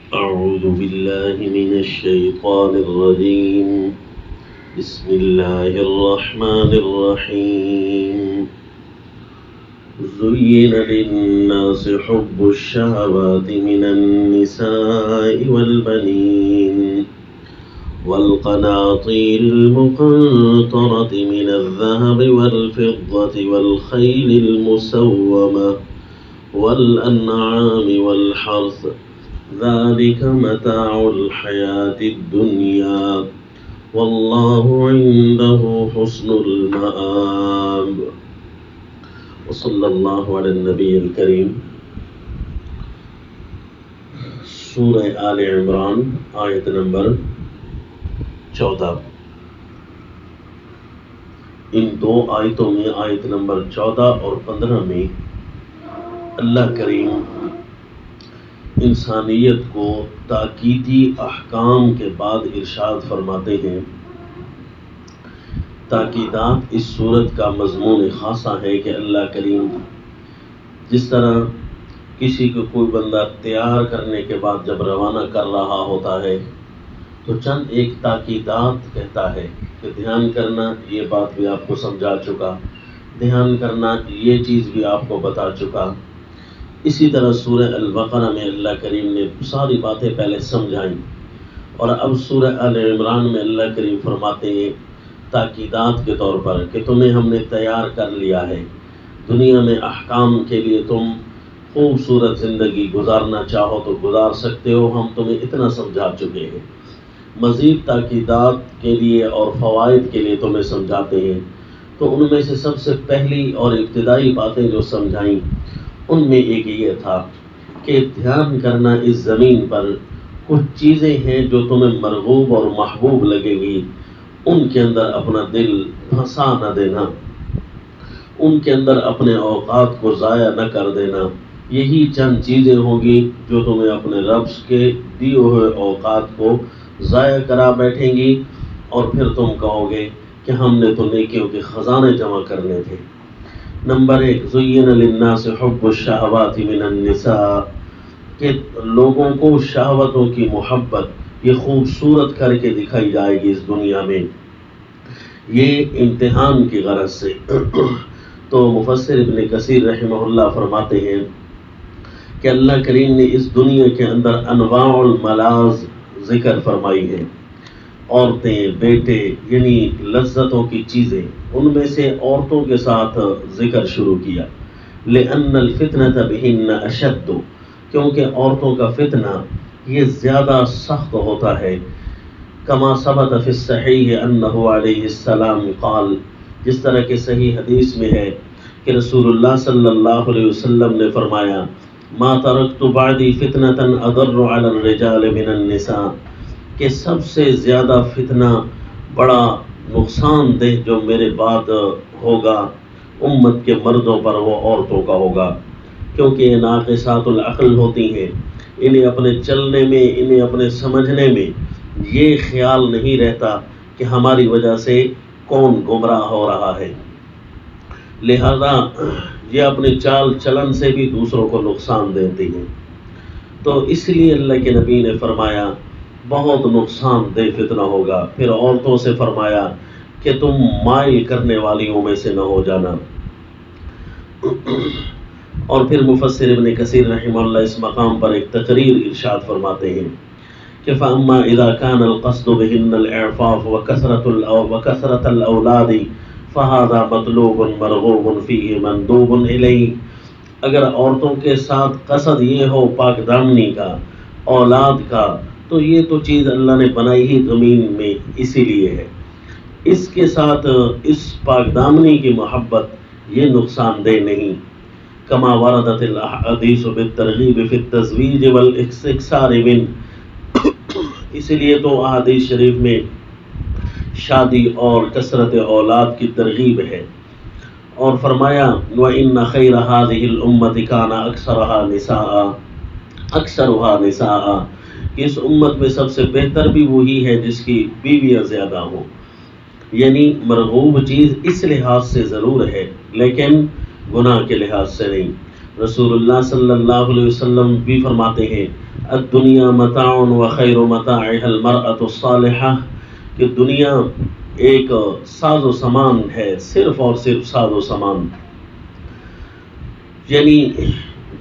أعوذ بالله من الشيطان الرجيم. بسم الله الرحمن الرحيم. زين للناس حب الشهوات من النساء والبنين والقناطير المقنطرة من الذهب والفضة والخيل المسومة والأنعام والحرث ذلك متاع الحياة الدنيا والله عنده حسن المآب. وصلى الله على النبي الكريم. سورہ آل عمران آیت نمبر 14. ان دو آیتوں میں آیت نمبر 14 اور 15 میں اللہ کریم انسانیت کو تاکیدی احکام کے بعد ارشاد فرماتے ہیں. تاکیدات اس صورت کا مضمون خاصہ ہے کہ اللہ کریم جس طرح کسی کو کوئی بندہ تیار کرنے کے بعد جب روانہ کر رہا ہوتا ہے تو چند ایک تاکیدات کہتا ہے کہ دھیان کرنا، یہ بات بھی آپ کو سمجھا چکا، دھیان کرنا، یہ چیز بھی آپ کو بتا چکا. اسی طرح سورہ البقرہ میں اللہ کریم نے ساری باتیں پہلے سمجھائیں، اور اب سورہ آل عمران میں اللہ کریم فرماتے ہیں تاکیدات کے طور پر کہ تمہیں ہم نے تیار کر لیا ہے، دنیا میں احکام کے لیے تم خوبصورت زندگی گزارنا چاہو تو گزار سکتے ہو، ہم تمہیں اتنا سمجھا چکے ہیں. مزید تاکیدات کے لیے اور فوائد کے لیے تمہیں سمجھاتے ہیں. تو ان میں سے سب سے پہلی اور ابتدائی باتیں جو سمجھائیں ان میں ایک یہ تھا کہ دھیان کرنا اس زمین پر کچھ چیزیں ہیں جو تمہیں مرغوب اور محبوب لگے گی، ان کے اندر اپنا دل پھنسا نہ دینا، ان کے اندر اپنے اوقات کو ضائع نہ کر دینا. یہی چند چیزیں ہوں گی جو تمہیں اپنے رب کے دیے ہوئے اوقات کو ضائع کرا بیٹھیں گی، اور پھر تم کہو گے کہ ہم نے تو نیکیوں کے خزانے جمع کرنے تھے. نمبر 1، زین للناس حب الشہوات من النساء، کہ لوگوں کو شہوتوں کی محبت یہ خوبصورت کر کے دکھائی جائے گی اس دنیا میں، یہ امتحان کی غرض سے. تو مفسر ابن کثیر رحمہ اللہ فرماتے ہیں کہ اللہ کریم نے اس دنیا کے اندر انواع الملاذ ذکر فرمائی ہے. عورتیں، بیٹے، یعنی لذتوں کی چیزیں، ان میں سے عورتوں کے ساتھ ذکر شروع کیا. لأن الفتنة بہن اشد، کیونکہ عورتوں کا فتنہ یہ زیادہ سخت ہوتا ہے. کما ثبت فی الصحیح انہ علیہ السلام قال، جس طرح کہ صحیح حدیث میں ہے کہ رسول اللہ صلی اللہ علیہ وسلم نے فرمایا ما ترکت بعدی فتنة اضر علی الرجال من النساء، کہ سب سے زیادہ فتنہ بڑا نقصان دہ جو میرے بعد ہوگا امت کے مردوں پر وہ عورتوں کا ہوگا، کیونکہ یہ ناقصات العقل ہوتی ہیں. انہیں اپنے چلنے میں، انہیں اپنے سمجھنے میں یہ خیال نہیں رہتا کہ ہماری وجہ سے کون گمراہ ہو رہا ہے، لہذا یہ اپنے چال چلن سے بھی دوسروں کو نقصان دیتی ہیں. تو اس لیے اللہ کے نبی نے فرمایا بہت نقصان دہ فتنہ ہوگا. پھر عورتوں سے فرمایا کہ تم مائل کرنے والیوں میں سے نہ ہو جانا. اور پھر مفسر ابن کثیر رحمہ اللہ اس مقام پر ایک تقریر ارشاد فرماتے ہیں کہ فَأَمَّا إِذَا كَانَ الْقَصْدُ بِهِنَّ الْإِعْفَافُ وَكَثْرَةَ الْأَوْلَادِ فَهَذَا مَطْلُوبٌ مَرْغُوبٌ فِيهِ مَنْدُوبٌ إِلَيْهِ، اگر عورتوں کے ساتھ قصد یہ ہو پاک دامنی کا، اولاد کا، تو یہ تو چیز اللہ نے بنائی ہی زمین میں اسی لیے ہے. اس کے ساتھ اس پاک دامنی کی محبت یہ نقصان دہ نہیں. کما وردت الاحادیث بالترغیب فی التزویج والاستکثار منہ، اس لیے تو احادیث شریف میں شادی اور کثرت اولاد کی ترغیب ہے. اور فرمایا وَإِنَّ خَيْرَ هَذِهِ الْأُمَّةِ كَانَ أَكْثَرُهَا نِسَاءً، کہ اس امت میں سب سے بہتر بھی وہی ہے جس کی بیویاں زیادہ ہوں. یعنی مرغوب چیز اس لحاظ سے ضرور ہے لیکن گناہ کے لحاظ سے نہیں. رسول اللہ صلی اللہ علیہ وسلم بھی فرماتے ہیں الدنیا متاع وخیر متاعها المرأة الصالحہ، کہ دنیا ایک ساز و سامان ہے، صرف اور صرف ساز و سامان، یعنی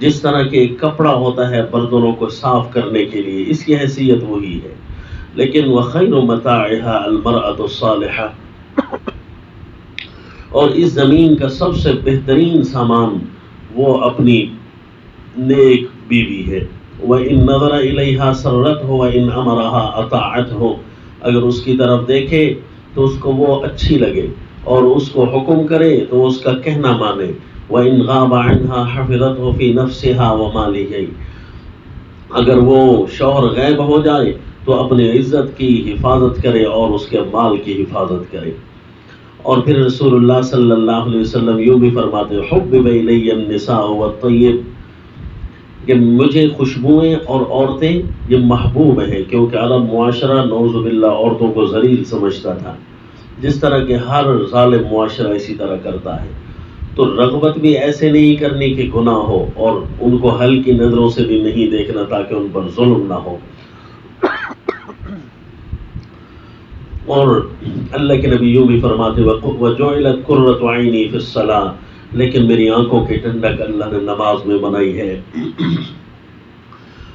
جس طرح کہ ایک کپڑا ہوتا ہے برتنوں کو صاف کرنے کے لیے، اس کی حیثیت وہی ہے، لیکن وخیر متاعها المرأة الصالحہ، اور اس زمین کا سب سے بہترین سامان وہ اپنی نیک بیوی ہے۔ وَإِن نَظَرَ إِلَيْهَا سَرَّتْهُ وَإِنْ أَمَرَهَا أَطَاعَتْهُ، اگر اس کی طرف دیکھے تو اس کو وہ اچھی لگے، اور اس کو حکم کرے تو اس کا کہنا مانے۔ وَإِنْ غَابَ عَنْهَا حَفِظَتْهُ فِي نَفْسِهَا وَمَالِهِ، اگر وہ شوہر غائب ہو جائے تو اپنی عزت کی حفاظت کرے اور اس کے مال کی حفاظت کرے۔ اور پھر رسول اللہ صلی اللہ علیہ وسلم یوں بھی فرماتے حُبِّبَ إِلَيَّ النِّسَاءُ وَالطَّيِّبُ، کہ مجھے خوشبوئیں اور عورتیں یہ محبوب ہیں، کیونکہ عرب معاشرہ نعوذ باللہ عورتوں کو ذلیل سمجھتا تھا، جس طرح کہ ہر ظالم معاشرہ اسی طرح کرتا ہے۔ تو رغبت بھی ایسے نہیں کرنی کہ گناہ ہو، اور ان کو ہلکی نظروں سے بھی نہیں دیکھنا تاکہ ان پر ظلم نہ ہو۔ اور اللہ کے نبی یوں بھی فرماتے وَجُعِلَتْ قُرَّةُ عَيْنِي فِي الصَّلَاةِ، لیکن میری آنکھوں کی ٹھنڈک اللہ نے نماز میں بنائی ہے۔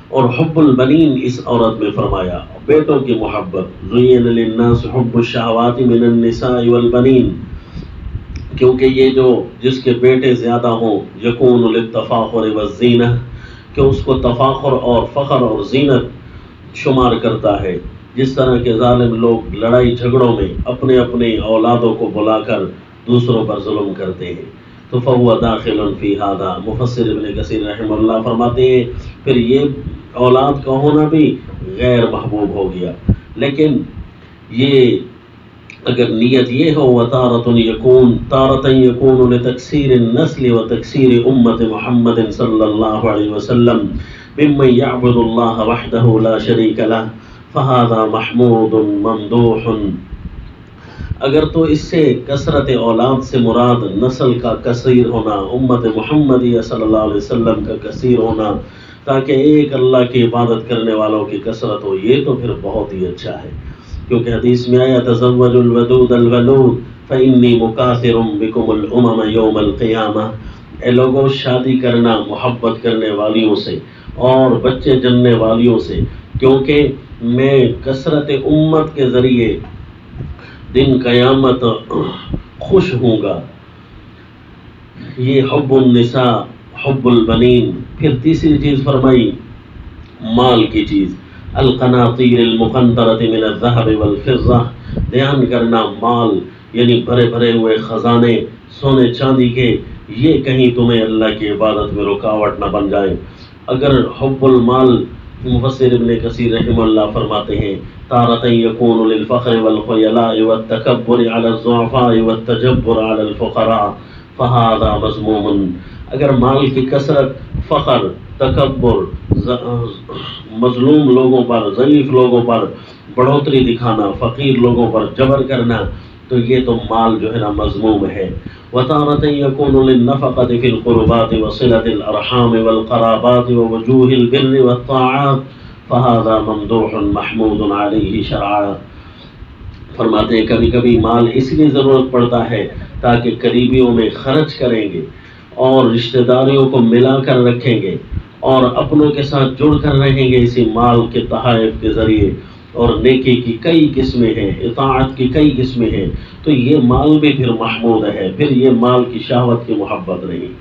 اور حب البنین اس عورت میں فرمایا، بیٹوں کی محبت، زُيِّنَ لِلنَّاسِ حُبُّ الشَّهَوَاتِ مِنَ النِّسَاءِ وَالْبَنِينَ، کیونکہ یہ جو جس کے بیٹے زیادہ ہوں یکون للتفاخر والزینہ، کہ اس کو تفاخر اور فخر اور زینت شمار کرتا ہے، جس طرح کے ظالم لوگ لڑائی جھگڑوں میں اپنے اپنے اولادوں کو بلا کر دوسروں پر ظلم کرتے ہیں۔ تو فَهُوَ دَاخِلٌ فِي هَذَا، مفسر ابن کثیر رحمہ اللہ فرماتے ہیں پھر یہ اولاد کا ہونا بھی غیر محبوب ہو گیا، لیکن یہ اگر نیت یہ ہو تارة يكون لتكسير النسل وتكسير أمة محمد صلی اللہ علیہ وسلم ممن يعبد الله وحده لا شريك له فهذا محمود ممدوح، اگر تو اس سے کثرت اولاد سے مراد نسل کا کثیر ہونا، امت محمدی صلی اللہ علیہ وسلم کا کثیر ہونا، تاکہ ایک اللہ کی عبادت کرنے والوں کی کثرت ہو، یہ تو پھر بہت ہی اچھا ہے، کیونکہ حدیث میں آیا تزوج الودود الولود فإنی مکاثر بکم الامم یوم القیامہ، اے لوگوں شادی کرنا محبت کرنے والیوں سے اور بچے جننے والیوں سے، کیونکہ میں کثرت امت کے ذریعے دن قیامت خوش ہوں گا۔ یہ حب النساء حب البنین۔ پھر تیسری چیز فرمائی مال کی چیز، القناطیر المقنطرۃ من الذهب والفضہ، دھیان کرنا مال یعنی بھرے بھرے ہوئے خزانے سونے چاندی کے، یہ کہیں تمہیں اللہ کی عبادت میں رکاوٹ نہ بن جائے۔ اگر حب المال، مفسر ابن کثیر رحمہ اللہ فرماتے ہیں تارة يكون للفخر والخيلاء والتكبر على الضعفاء والتجبر على الفقراء فهذا مذموم، اگر مال کی کثرت، فخر، تکبر، مظلوم لوگوں پر، ضعیف لوگوں پر بڑھوتری دکھانا، فقیر لوگوں پر جبر کرنا، تو یہ تو مال جو ہے نا مذموم ہے۔ وَتَارَةً يَكُونُ لِلنَّفَقَةِ فِي الْقُرُبَاتِ وَصِلَةِ الْأَرْحَامِ وَالْقَرَابَاتِ وَوُجُوهِ الْبِرِّ وَالطَّاعَاتِ فَهَذَا مَمْدُوحٌ مَحْمُودٌ عَلَيْهِ شَرْعًا، فرماتے ہیں کبھی کبھی مال اس لیے ضرورت پڑتا ہے تاکہ قریبیوں میں خرچ کریں گے اور رشتہ داریوں کو ملا کر رکھیں گے اور اپنوں کے ساتھ جڑ کر رہیں گے اسی مال کے تحائف کے ذریعے، اور نیکی کی کئی قسمیں ہیں، اطاعت کی کئی قسمیں ہیں، تو یہ مال بھی پھر محمود ہے، پھر یہ مال کی شہوت کی محبت نہیں۔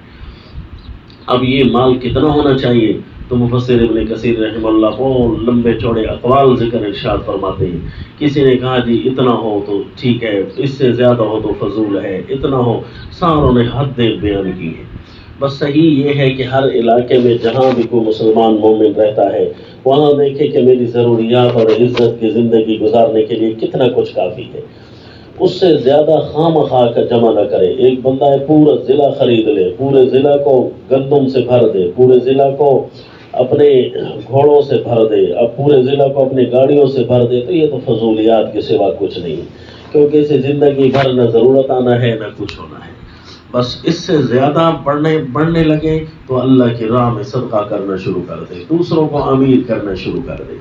اب یہ مال کتنا ہونا چاہیے؟ تو مفسر ابن کثیر رحمہ اللہ بہت لمبے چوڑے اقوال ذکر ارشاد فرماتے ہیں۔ کسی نے کہا جی اتنا ہو تو ٹھیک ہے، اس سے زیادہ ہو تو فضول ہے، اتنا ہو، ساروں نے حدیں بیان کی ہیں۔ بس صحیح یہ ہے کہ ہر علاقے میں جہاں بھی کوئی مسلمان مومن رہتا ہے وہاں دیکھے کہ میری ضروریات اور عزت کی زندگی گزارنے کے لیے کتنا کچھ کافی ہے، اس سے زیادہ خواہ مخواہ کا جمع نہ کرے۔ ایک بندہ ہے پورا ضلع خرید لے، پورے ضلع کو گندم سے بھر دے، پورے ضلع کو اپنے گھوڑوں سے بھر دے، اب پورے ضلع کو اپنی گاڑیوں سے بھر دے، تو یہ تو فضولیات کے سوا کچھ نہیں، کیونکہ اسے زندگی بھر نہ ضرورت آنا ہے نہ کچھ ہونا ہے۔ بس اس سے زیادہ بڑھنے لگے تو اللہ کی راہ میں صدقہ کرنا شروع کر دے، دوسروں کو امیر کرنا شروع کر دے،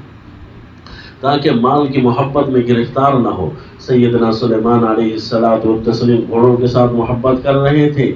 تاکہ مال کی محبت میں گرفتار نہ ہو۔ سیدنا سلیمان علیہ الصلوۃ والتسلیم گھوڑوں کے ساتھ محبت کر رہے تھے،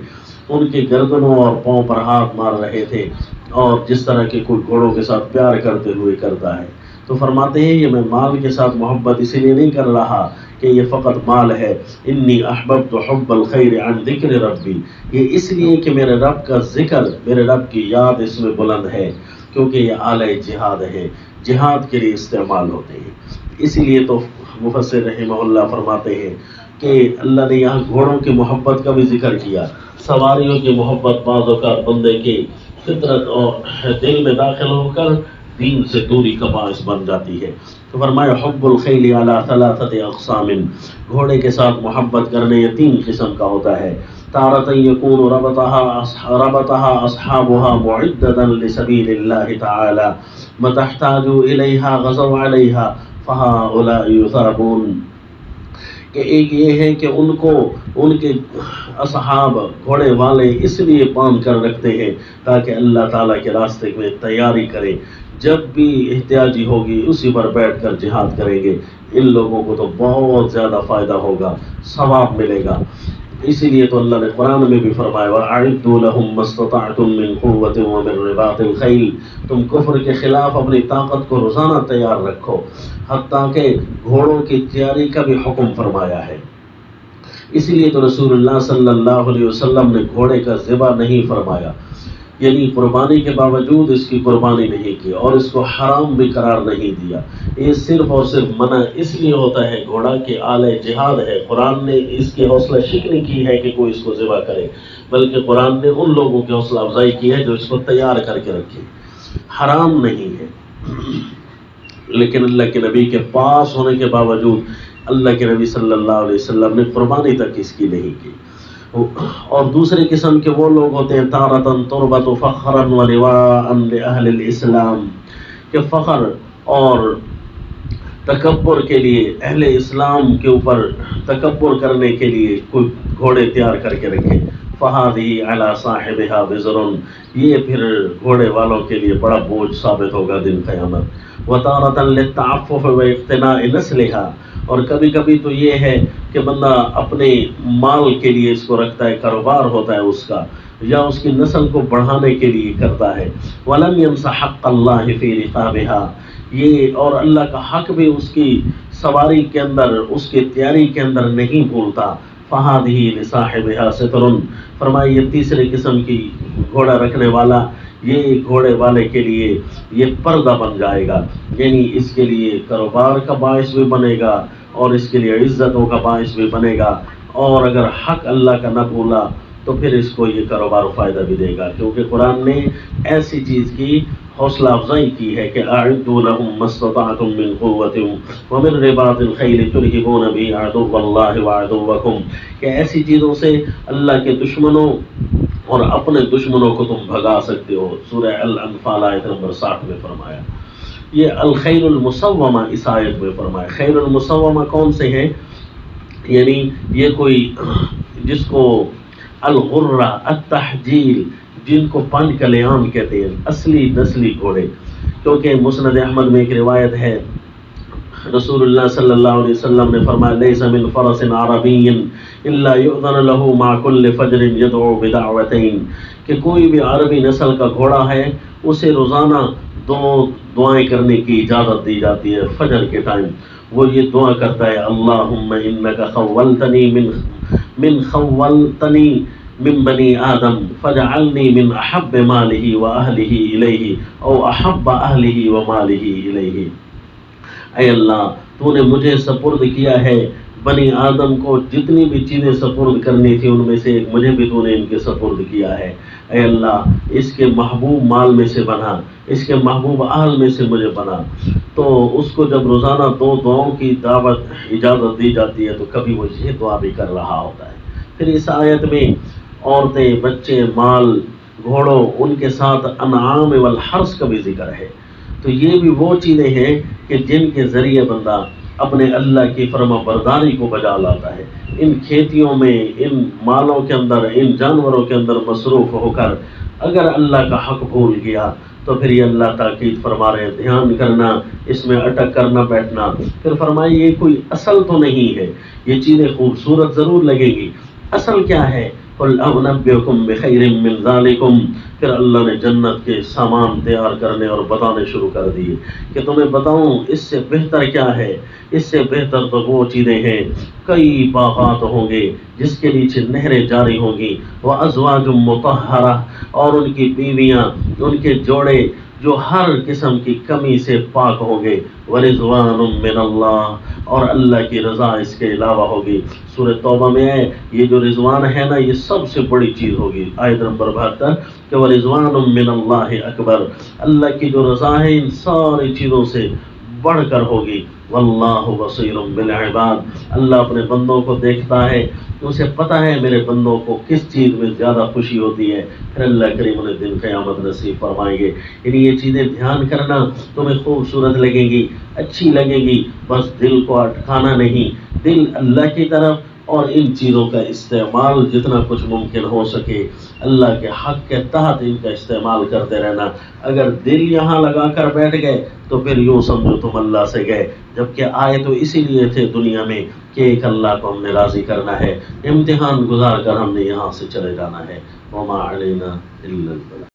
ان کے گردنوں اور پاؤں پر ہاتھ مار رہے تھے، اور جس طرح کے کوئی گھوڑوں کے ساتھ پیار کرتے ہوئے کرتا ہے۔ تو فرماتے ہیں یہ میں مال کے ساتھ محبت اس لیے نہیں کر رہا کہ یہ فقط مال ہے، انی احببت حب الخیر عن ذکر ربی، یہ اس لیے کہ میرے رب کا ذکر، میرے رب کی یاد اس میں بلند ہے، کیونکہ یہ آلہ جہاد ہے، جہاد کے لیے استعمال ہوتے ہیں۔ اسی لیے تو مفسر رحمہ اللہ فرماتے ہیں کہ اللہ نے یہاں گھوڑوں کی محبت کا بھی ذکر کیا، سواریوں کی محبت بعض اوقات بندے کی فطرت اور دل میں داخل ہو کر دین سے دوری کا باعث بن جاتی ہے۔ تو فرمایا حب الخیل علی ثلاثۃ اقسام، گھوڑے کے ساتھ محبت کرنے یہ تین قسم کا ہوتا ہے۔ تارۃ یکون ربطها اصحابها معددا لسبیل اللہ تعالی متى احتاجوا الیہا غزوا علیہا فہؤلاء یثابون، کہ ایک یہ ہے کہ ان کو ان کے اصحاب گھوڑے والے اس لیے باندھ کر رکھتے ہیں تاکہ اللہ تعالیٰ کے راستے میں تیاری کریں، جب بھی احتیاجی ہوگی اسی پر بیٹھ کر جہاد کریں گے۔ ان لوگوں کو تو بہت زیادہ فائدہ ہوگا، ثواب ملے گا۔ اسی لیے تو اللہ نے قرآن میں بھی فرمایا وَأَعِدُّوا لَهُم مَّا اسْتَطَعْتُم مِّن قُوَّةٍ وَمِن رِّبَاطِ الْخَيْلِ، تم کفر کے خلاف اپنی طاقت کو روزانہ تیار رکھو، حتیٰ کہ گھوڑوں کی تیاری کا بھی حکم فرمایا ہے۔ اسی لیے تو رسول اللہ صلی اللہ علیہ وسلم نے گھوڑے کا ذبح نہیں فرمایا، یعنی قربانی کے باوجود اس کی قربانی نہیں کی اور اس کو حرام بھی قرار نہیں دیا۔ یہ صرف اور صرف منع اس لیے ہوتا ہے، گھوڑا کے آلہ جہاد ہے، قرآن نے اس کی حوصلہ شکنی کی ہے کہ کوئی اس کو ذبح کرے، بلکہ قرآن نے ان لوگوں کی حوصلہ افزائی کی ہے جو اس کو تیار کر کے رکھے، حرام نہیں ہے۔ لیکن اللہ کے نبی کے پاس ہونے کے باوجود اللہ کے نبی صلی اللہ علیہ وسلم نے قربانی تک اس کی نہیں کی۔ اور دوسری قسم کے وہ لوگ ہوتے ہیں تارتن تربت فخرا ولواء لأہل الاسلام، کہ فخر اور تکبر کے لیے اہل اسلام کے اوپر تکبر کرنے کے لیے کوئی گھوڑے تیار کر کے رکھے، فَهَذِهِ عَلَى صَاحِبِهَا وِزْرٌ، یہ پھر گھوڑے والوں کے لیے بڑا بوجھ ثابت ہوگا دن قیامت۔ وَتَارَةً لِلتَّعَفُّفِ وَاِقْتِنَاءِ نَسْلِهَا، اور کبھی کبھی تو یہ ہے کہ بندہ اپنے مال کے لیے اس کو رکھتا ہے، کاروبار ہوتا ہے اس کا، یا اس کی نسل کو بڑھانے کے لیے کرتا ہے۔ وَلَمْ يَنْسَ حَقَّ اللَّهِ فِي رِقَابِهَا، یہ اور اللہ کا حق بھی اس کی سواری کے اندر، اس کی تیاری کے اندر نہیں بھولتا۔ فَهَذِهِ لِصَاحِبِهَا سِتْرٌ، فرمایا یہ تیسری قسم کی گھوڑا رکھنے والا، یہ گھوڑے والے کے لیے یہ پردہ بن جائے گا، یعنی اس کے لیے کاروبار کا باعث بھی بنے گا اور اس کے لیے عزتوں کا باعث بھی بنے گا، اور اگر حق اللہ کا نہ بھولا تو پھر اس کو یہ کاروبار فائدہ بھی دے گا، کیونکہ قرآن نے ایسی چیز کی حوصلہ افزائی کی ہے کہ اعدوا لهم ما استطعتم من قوة ومن رباط الخيل ترهبون به عدو الله وعدوكم، کہ ایسی چیزوں سے اللہ کے دشمنوں اور اپنے دشمنوں کو تم بھگا سکتے ہو۔ سورہ الانفال آیت نمبر 60 میں فرمایا۔ یہ الخیل المسومہ اس آیت میں فرمایا۔ خیل المسومہ کون سے ہیں؟ یعنی یہ کوئی جس کو الغرہ التحجیل، جن کو پنج کلیان کہتے ہیں، اصلی نسلی گھوڑے، کیونکہ مسند احمد میں ایک روایت ہے رسول اللہ صلی اللہ علیہ وسلم نے فرمایا لیس من فرس عربی الا یؤذن له مع كل فجر يدعو بدعوتين، کہ کوئی بھی عربی نسل کا گھوڑا ہے اسے روزانہ دو دعائیں کرنے کی اجازت دی جاتی ہے۔ فجر کے ٹائم وہ یہ دعا کرتا ہے اللہم انک خولتنی من بنی آدم فجعلنی من احب مالہ و اہلہ الیہ او احب اہلہ و مالہ الیہ، اے اللہ تو نے مجھے سپرد کیا ہے بنی آدم کو، جتنی بھی چیزیں سپرد کرنی تھی ان میں سے ایک مجھے بھی تو نے ان کے سپرد کیا ہے، اے اللہ اس کے محبوب مال میں سے بنا، اس کے محبوب اہل میں سے مجھے بنا۔ تو اس کو جب روزانہ دو دعاؤں کی دعوت اجازت دی جاتی ہے تو کبھی وہ یہ دعا بھی کر رہا ہوتا ہے۔ پھر اس آیت میں عورتیں، بچے، مال، گھوڑوں، ان کے ساتھ انعام والحرث کا بھی ذکر ہے۔ تو یہ بھی وہ چیزیں ہیں کہ جن کے ذریعے بندہ اپنے اللہ کی فرما برداری کو بجا لاتا ہے، ان کھیتیوں میں، ان مالوں کے اندر، ان جانوروں کے اندر مصروف ہو کر اگر اللہ کا حق بھول گیا تو پھر یہ اللہ تاکید فرما رہے ہیں دھیان کرنا، اس میں اٹک کرنا بیٹھنا۔ پھر فرمائے یہ کوئی اصل تو نہیں ہے، یہ چیزیں خوبصورت ضرور لگے گی، اصل کیا ہے؟ قل انبئکم بخیر من ذالکم، پھر اللہ نے جنت کے سامان تیار کرنے اور بتانے شروع کر دیے کہ تمہیں بتاؤں اس سے بہتر کیا ہے؟ اس سے بہتر تو وہ چیزیں ہیں، کئی باغات ہوں گے جس کے نیچے نہریں جاری ہوں گی، وازواج مطہرہ، اور ان کی بیویاں، ان کے جوڑے جو ہر قسم کی کمی سے پاک ہوں گے، ورضوان من اللہ، اور اللہ کی رضا اس کے علاوہ ہوگی۔ سورہ توبہ میں ہے یہ جو رضوان ہے نا، یہ سب سے بڑی چیز ہوگی، آیت نمبر 72 کہ ورضوان من اللہ اکبر، اللہ کی جو رضا ہے ان ساری چیزوں سے بڑھ کر ہوگی۔ واللہ بصیر بالعباد، اللہ اپنے بندوں کو دیکھتا ہے، اسے پتہ ہے میرے بندوں کو کس چیز میں زیادہ خوشی ہوتی ہے، پھر اللہ کریم انہیں دن قیامت نصیب فرمائیں گے۔ یعنی یہ چیزیں دھیان کرنا، تمہیں خوبصورت لگیں گی، اچھی لگے گی، بس دل کو اٹکانا نہیں، دل اللہ کی طرف، اور ان چیزوں کا استعمال جتنا کچھ ممکن ہو سکے اللہ کے حق کے تحت ان کا استعمال کرتے رہنا۔ اگر دل یہاں لگا کر بیٹھ گئے تو پھر یوں سمجھو تم اللہ سے گئے، جبکہ آئے تو اسی لیے تھے دنیا میں کہ ایک اللہ کو ہم نے راضی کرنا ہے، امتحان گزار کر ہم نے یہاں سے چلے جانا ہے۔ وما علینا الا البلاغ۔